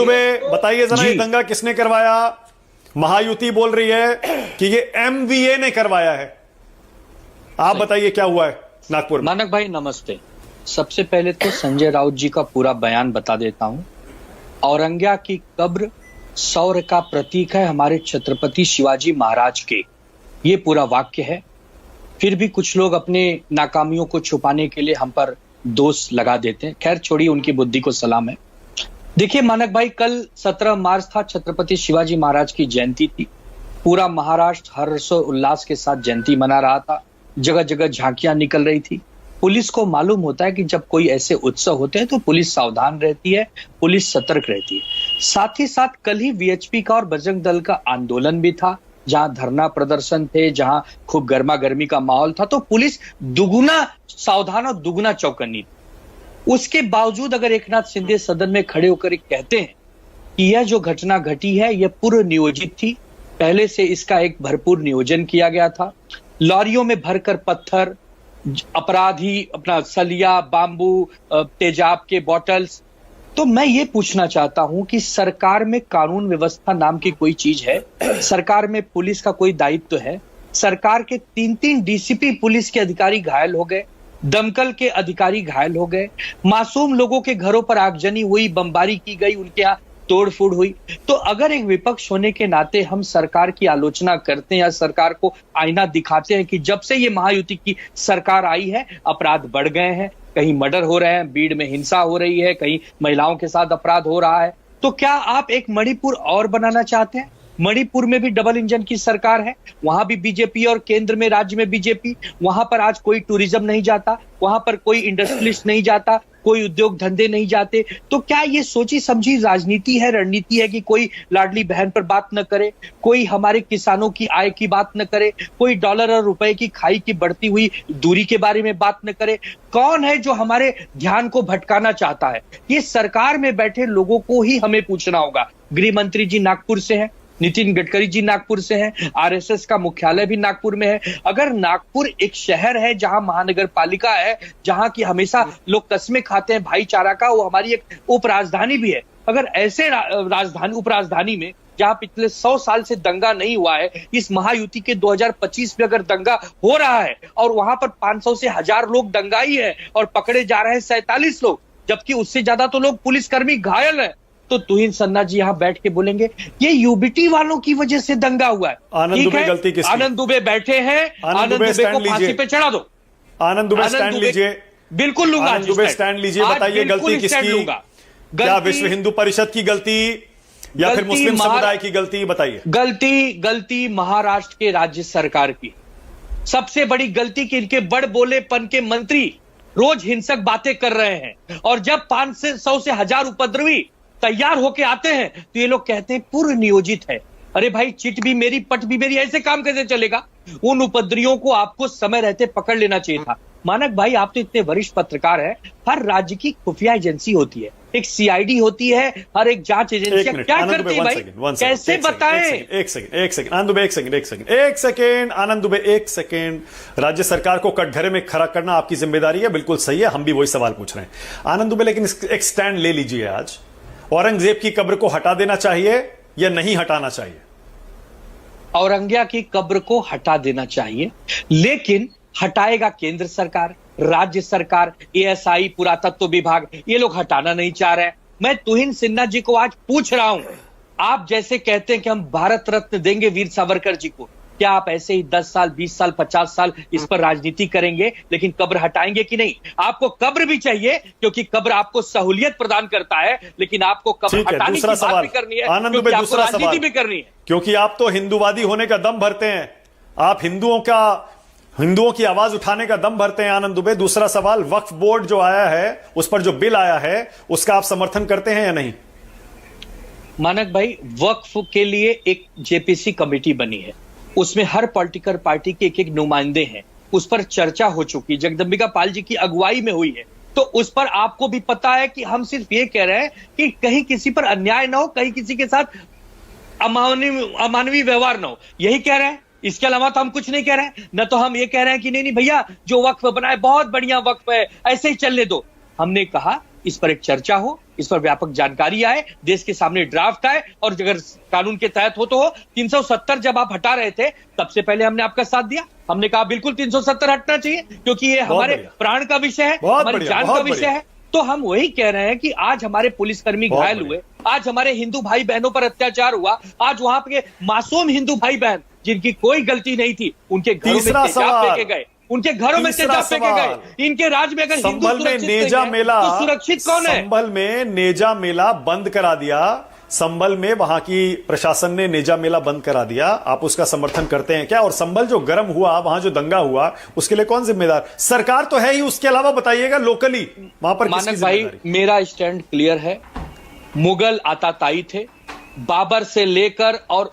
बताइए जरा, ये दंगा किसने करवाया? महायुति बोल रही है कि ये एमवीए ने करवाया है। आप बताइए क्या हुआ है नागपुर में? मानक भाई नमस्ते। सबसे पहले तो संजय राउत जी का पूरा बयान बता देता हूं। औरंग्या की कब्र शौर्य का प्रतीक है हमारे छत्रपति शिवाजी महाराज के, ये पूरा वाक्य है। फिर भी कुछ लोग अपने नाकामियों को छुपाने के लिए हम पर दोष लगा देते हैं। खैर छोड़िए, उनकी बुद्धि को सलाम है। देखिए मानक भाई, कल 17 मार्च था, छत्रपति शिवाजी महाराज की जयंती थी। पूरा महाराष्ट्र हर्षोल्लास के साथ जयंती मना रहा था। जगह जगह झांकियां निकल रही थी। पुलिस को मालूम होता है कि जब कोई ऐसे उत्सव होते हैं तो पुलिस सावधान रहती है, पुलिस सतर्क रहती है। साथ ही साथ कल ही वीएचपी का और बजरंग दल का आंदोलन भी था, जहां धरना प्रदर्शन थे, जहां खूब गर्मा गर्मी का माहौल था। तो पुलिस दुगुना सावधान और दुगुना चौकन्नी थी। उसके बावजूद अगर एकनाथ शिंदे सदन में खड़े होकर कहते हैं कि यह जो घटना घटी है यह पूर्व नियोजित थी, पहले से इसका एक भरपूर नियोजन किया गया था। लॉरियों में भरकर पत्थर, अपराधी अपना सलिया, बांबू, तेजाब के बॉटल्स। तो मैं ये पूछना चाहता हूं कि सरकार में कानून व्यवस्था नाम की कोई चीज है? सरकार में पुलिस का कोई दायित्व है? सरकार के 3-3 डीसीपी पुलिस के अधिकारी घायल हो गए, दमकल के अधिकारी घायल हो गए, मासूम लोगों के घरों पर आगजनी हुई, बमबारी की गई, उनके यहाँ तोड़फोड़ हुई। तो अगर एक विपक्ष होने के नाते हम सरकार की आलोचना करते हैं या सरकार को आईना दिखाते हैं कि जब से ये महायुति की सरकार आई है अपराध बढ़ गए हैं, कहीं मर्डर हो रहे हैं, भीड़ में हिंसा हो रही है, कहीं महिलाओं के साथ अपराध हो रहा है, तो क्या आप एक मणिपुर और बनाना चाहते हैं? मणिपुर में भी डबल इंजन की सरकार है, वहां भी बीजेपी और केंद्र में राज्य में बीजेपी। वहां पर आज कोई टूरिज्म नहीं जाता, वहां पर कोई इंडस्ट्रियलिस्ट नहीं जाता, कोई उद्योग धंधे नहीं जाते। तो क्या ये सोची समझी राजनीति है, रणनीति है कि कोई लाडली बहन पर बात न करे, कोई हमारे किसानों की आय की बात न करे, कोई डॉलर और रुपए की खाई की बढ़ती हुई दूरी के बारे में बात न करे? कौन है जो हमारे ध्यान को भटकाना चाहता है? ये सरकार में बैठे लोगों को ही हमें पूछना होगा। गृह मंत्री जी नागपुर से हैं, नितिन गडकरी जी नागपुर से हैं, आरएसएस का मुख्यालय भी नागपुर में है। अगर नागपुर एक शहर है जहां महानगर पालिका है, जहां की हमेशा लोग कस्में खाते हैं भाईचारा का, वो हमारी एक उपराजधानी भी है। अगर ऐसे राजधानी उपराजधानी में जहां पिछले 100 साल से दंगा नहीं हुआ है, इस महायुति के 2025 में अगर दंगा हो रहा है और वहां पर 500 से 1000 लोग दंगाई है और पकड़े जा रहे हैं 47 लोग, जबकि उससे ज्यादा तो लोग पुलिसकर्मी घायल है, तो तुहिन सन्ना जी यहाँ बैठ के बोलेंगे ये यूबीटी वालों की वजह से दंगा हुआ है। आनंद दुबे गलती किसकी? आनंद दुबे बैठे हैं, आनंद दुबे को फांसी पे चढ़ा दो। आनंद दुबे स्टैंड लीजिए। बिल्कुल लूंगा। आनंद दुबे स्टैंड लीजिए, बताइए गलती किसकी? क्या विश्व हिंदू परिषद की गलती या फिर मुस्लिम समुदाय की गलती? बताइए। गलती महाराष्ट्र के राज्य सरकार की। सबसे बड़ी गलती कि इनके बड़ बोलेपन के मंत्री रोज हिंसक बातें कर रहे हैं, और जब 500 से 1000 उपद्रवी तैयार होके आते हैं तो ये लोग कहते हैं पूर्व नियोजित है। अरे भाई, चिट भी मेरी पट भी मेरी, ऐसे काम कैसे चलेगा? उन उपद्रवियों को आपको समय रहते पकड़ लेना चाहिए था। मानक भाई, आप तो इतने वरिष्ठ पत्रकार हैं, हर राज्य की खुफिया एजेंसी होती है, एक सीआईडी होती है, हर एक जांच एजेंसी क्या करती है भाई? कैसे बताएं? एक सेकंड आनंद दुबे, आनंद दुबे, एक सेकंड। राज्य सरकार को कटघरे में खड़ा करना आपकी जिम्मेदारी है, बिल्कुल सही है, हम भी वही सवाल पूछ रहे हैं। आनंद दुबे, लेकिन एक स्टैंड ले लीजिए। आज औरंगजेब की कब्र को हटा देना चाहिए या नहीं हटाना चाहिए? औरंग्या की कब्र को हटा देना चाहिए, लेकिन हटाएगा केंद्र सरकार, राज्य सरकार, एएसआई, पुरातत्व विभाग, ये लोग हटाना नहीं चाह रहे हैं। मैं तुहिन सिन्हा जी को आज पूछ रहा हूं, आप जैसे कहते हैं कि हम भारत रत्न देंगे वीर सावरकर जी को, क्या आप ऐसे ही 10 साल, 20 साल, 50 साल इस पर राजनीति करेंगे, लेकिन कब्र हटाएंगे कि नहीं? आपको कब्र भी चाहिए क्योंकि कब्र आपको सहूलियत प्रदान करता है, लेकिन आपको कब्र हटाने की बात भी करनी है, क्योंकि आपको राजनीति भी करनी है। क्योंकि आप तो हिंदूवादी होने का दम भरते हैं, आप हिंदुओं की आवाज उठाने का दम भरते हैं। आनंद दुबे, दूसरा सवाल, वक्फ बोर्ड जो आया है, उस पर जो बिल आया है, उसका आप समर्थन करते हैं या नहीं? मानक भाई, वक्फ के लिए एक जेपीसी कमेटी बनी है, उसमें हर पॉलिटिकल पार्टी के एक नुमाइंदे हैं, उस पर चर्चा हो चुकी, जगदंबिका पाल जी की अगुवाई में हुई है। तो उस पर आपको भी पता है कि हम सिर्फ ये कह रहे हैं कि कहीं किसी पर अन्याय ना हो, कहीं किसी के साथ अमानवीय व्यवहार ना हो, यही कह रहे हैं। इसके अलावा तो हम कुछ नहीं कह रहे हैं। न तो हम ये कह रहे हैं कि नहीं भैया जो वक्फ बनाए बहुत बढ़िया वक्फ है, ऐसे ही चलने दो। हमने कहा इस पर एक चर्चा हो, इस पर व्यापक जानकारी आए, देश के सामने ड्राफ्ट आए, और अगर कानून के तहत हो तो हो। 370 जब आप हटा रहे थे तब से पहले हमने आपका साथ दिया, हमने कहा बिल्कुल 370 हटना चाहिए, क्योंकि ये हमारे प्राण का विषय है, हमारी जान का विषय है। तो हम वही कह रहे हैं कि आज हमारे पुलिसकर्मी घायल हुए, आज हमारे हिंदू भाई बहनों पर अत्याचार हुआ, आज वहां के मासूम हिंदू भाई बहन जिनकी कोई गलती नहीं थी, उनके घरों में तेजाब फेंके गए, उनके घरों में तेजाब फेंके गए। इनके राज में अगर हिंदू सुरक्षित नेजा मेला, तो सुरक्षित कौन है? संभल में नेजा मेला बंद करा दिया, संभल में वहां की प्रशासन ने नेजा मेला बंद करा दिया। आप उसका समर्थन करते हैं क्या? और संभल जो गर्म हुआ, वहां जो दंगा हुआ, उसके लिए कौन जिम्मेदार? सरकार तो है ही, उसके अलावा बताइएगा लोकली वहां पर किसकी जिम्मेदारी? मानक भाई, मेरा स्टैंड क्लियर है। मुगल आताताई थे, बाबर से लेकर और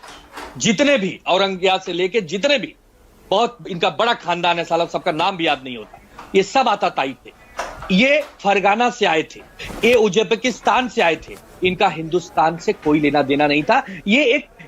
जितने भी, औरंगजेब से लेकर जितने भी, बहुत इनका बड़ा खानदान है, साला सबका नाम भी याद नहीं होता, ये सब आताताई थे। ये फरगाना से आए थे, ये उज्बेकिस्तान से आए थे, इनका हिंदुस्तान से कोई लेना देना नहीं था। ये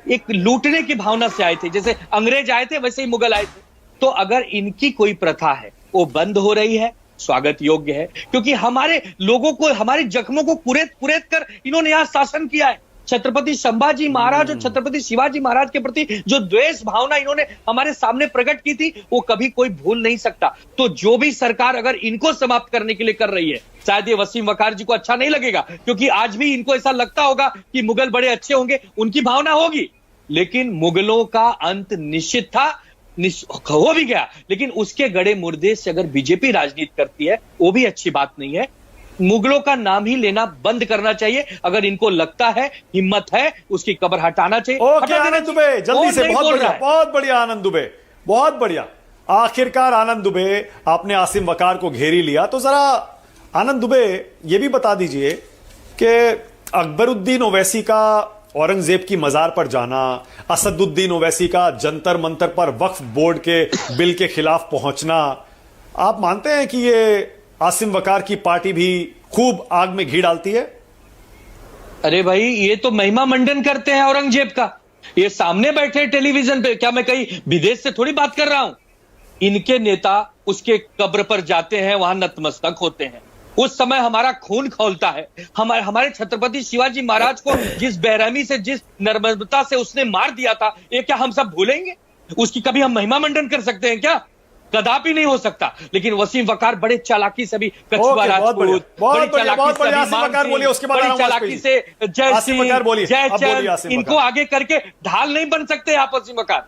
एक लूटने की भावना से आए थे, जैसे अंग्रेज आए थे वैसे ही मुगल आए थे। तो अगर इनकी कोई प्रथा है वो बंद हो रही है, स्वागत योग्य है, क्योंकि हमारे लोगों को, हमारे जख्मों को कुरेद कुरेद कर इन्होंने यहां शासन किया है। छत्रपति संभाजी महाराज और छत्रपति शिवाजी महाराज के प्रति जो द्वेष भावना इन्होंने हमारे सामने प्रकट की थी, वो कभी कोई भूल नहीं सकता। तो जो भी सरकार अगर इनको समाप्त करने के लिए कर रही है, शायद ये वसीम वकार जी को अच्छा नहीं लगेगा, क्योंकि आज भी इनको ऐसा लगता होगा कि मुगल बड़े अच्छे होंगे, उनकी भावना होगी, लेकिन मुगलों का अंत निश्चित था, हो भी गया। लेकिन उसके गड़े मुर्दे से अगर बीजेपी राजनीति करती है, वो भी अच्छी बात नहीं है। मुगलों का नाम ही लेना बंद करना चाहिए। अगर इनको लगता है, हिम्मत है, उसकी कब्र हटाना चाहिए। ओके आनंद दुबे, जल्दी से, बहुत बढ़िया आनंद दुबे, बहुत बढ़िया। आखिरकार आनंद दुबे, आपने आसिम वकार को घेरी लिया, तो जरा आनंद दुबे ये भी बता दीजिए कि अकबरुद्दीन ओवैसी का औरंगजेब की मजार पर जाना, असदुद्दीन ओवैसी का जंतर मंतर पर वक्फ बोर्ड के बिल के खिलाफ पहुंचना, आप मानते हैं कि ये आसिम वकार की पार्टी भी खूब आग में घी डालती है? अरे भाई, ये तो महिमा मंडन करते हैं औरंगजेब का, ये सामने बैठे टेलीविजन पे। क्या मैं कहीं विदेश से थोड़ी बात कर रहा हूं? इनके नेता उसके कब्र पर जाते हैं, वहां नतमस्तक होते हैं। उस समय हमारा खून खौलता है। हमारे छत्रपति शिवाजी महाराज को जिस बेरहमी से, जिस नर्मदता से उसने मार दिया था, ये क्या हम सब भूलेंगे? उसकी कभी हम महिमा मंडन कर सकते हैं क्या? कदापि नहीं हो सकता। लेकिन वसीम वकार बड़े चालाकी से भी कछुआ राजपूत, बड़ी चालाकी से जय सिंह, जय चंद, इनको आगे करके ढाल नहीं बन सकते आप वसीम वकार।